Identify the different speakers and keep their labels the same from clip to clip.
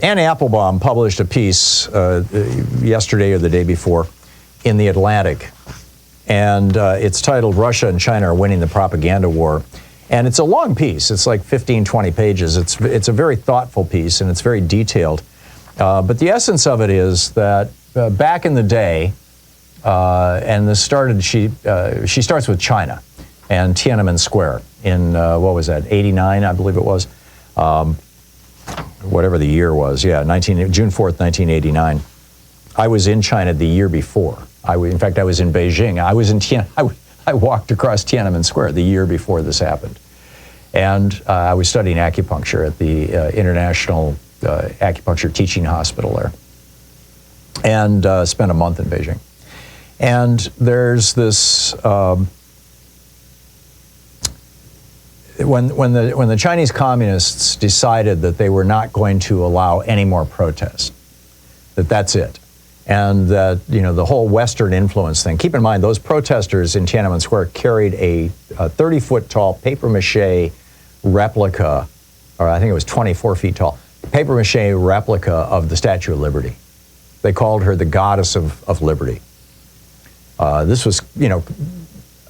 Speaker 1: Anne Applebaum published a piece yesterday or the day before in The Atlantic, and it's titled "Russia and China Are Winning the Propaganda War." And it's a long piece. It's like 15, 20 pages. It's a very thoughtful piece, and it's very detailed. But the essence of it is that back in the day, and this started, she starts with China and Tiananmen Square in, what was that, 89, I believe it was. Whatever the year was, yeah, June 4th, 1989. I was in China the year before. In fact, I was in Beijing. I walked across Tiananmen Square the year before this happened. And I was studying acupuncture at the International Acupuncture Teaching Hospital there. And spent a month in Beijing. And there's this, when the Chinese communists decided that they were not going to allow any more protests, that's it. And that, you know, the whole Western influence thing. Keep in mind, those protesters in Tiananmen Square carried a 30-foot tall papier-mâché replica, or I think it was 24 feet tall, papier-mâché replica of the Statue of Liberty. They called her the goddess of liberty. This was, you know,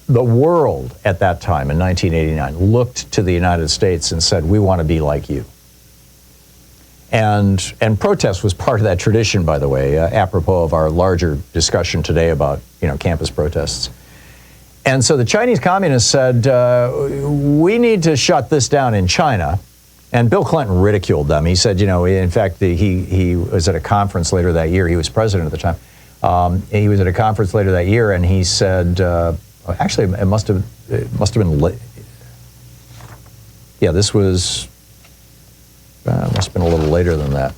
Speaker 1: the world at that time in 1989 looked to the United States and said, we want to be like you. And protest was part of that tradition, by the way, apropos of our larger discussion today about, you know, campus protests. And so the Chinese communists said, we need to shut this down in China. And Bill Clinton ridiculed them. He said, you know, in fact, he was at a conference later that year. He was president at the time. He was at a conference later that year, and he said, actually, it must have been late. Yeah, this was. Must have been a little later than that.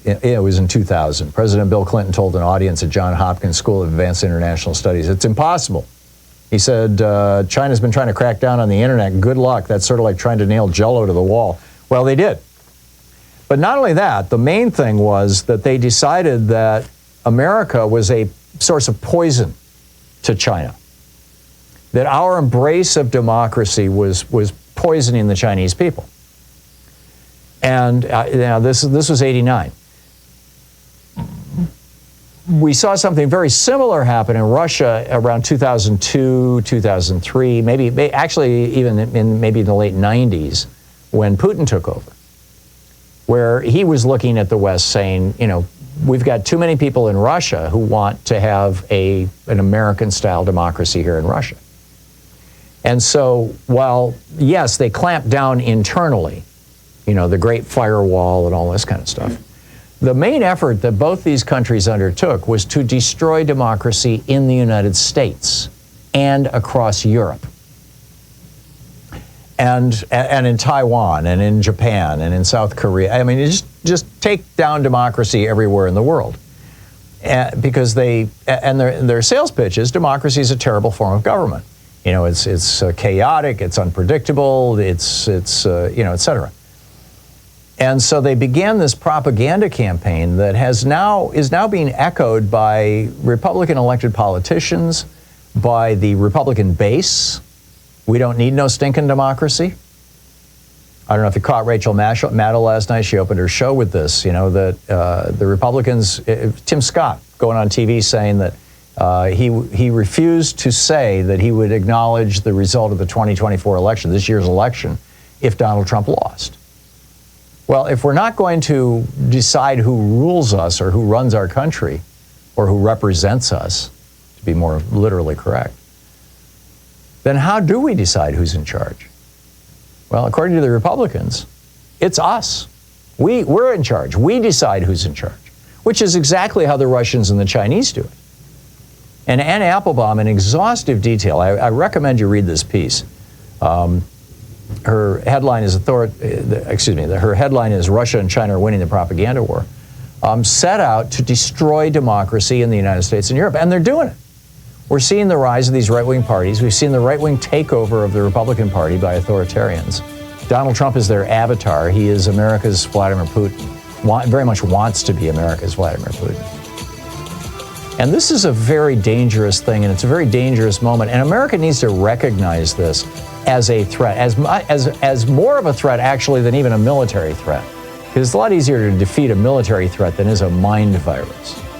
Speaker 1: It was in 2000. President Bill Clinton told an audience at Johns Hopkins School of Advanced International Studies, it's impossible. He said, China's been trying to crack down on the internet. Good luck. That's sort of like trying to nail Jell-O to the wall. Well, they did. But not only that, the main thing was that they decided that America was a source of poison to China. That our embrace of democracy was poisoning the Chinese people. And now this was 89. We saw something very similar happen in Russia around 2002, 2003, maybe actually even in maybe the late 90s when Putin took over, where he was looking at the West saying, you know, we've got too many people in Russia who want to have an American-style democracy here in Russia. And so while, yes, they clamped down internally, you know, the Great Firewall and all this kind of stuff. The main effort that both these countries undertook was to destroy democracy in the United States and across Europe. And in Taiwan and in Japan and in South Korea. I mean, just take down democracy everywhere in the world. Because their sales pitch is democracy is a terrible form of government. You know, it's chaotic, it's unpredictable, it's you know, et cetera. And so they began this propaganda campaign that is now being echoed by Republican elected politicians, by the Republican base. We don't need no stinking democracy. I don't know if you caught Rachel Maddow last night. She opened her show with this, you know, that the Republicans, Tim Scott going on TV saying that he refused to say that he would acknowledge the result of the 2024 election, this year's election, if Donald Trump lost. Well, if we're not going to decide who rules us or who runs our country or who represents us, to be more literally correct, then how do we decide who's in charge? Well, according to the Republicans, it's us. We're in charge. We decide who's in charge, which is exactly how the Russians and the Chinese do it. And Anne Applebaum, in exhaustive detail, I recommend you read this piece. Her headline is her headline is Russia and China are winning the propaganda war. Set out to destroy democracy in the United States and Europe, and they're doing it. We're seeing the rise of these right-wing parties. We've seen the right-wing takeover of the Republican Party by authoritarians. Donald Trump is their avatar. He is America's Vladimir Putin. Very much wants to be America's Vladimir Putin. And this is a very dangerous thing, and it's a very dangerous moment. And America needs to recognize this as a threat, as more of a threat actually than even a military threat. Because it's a lot easier to defeat a military threat than is a mind virus.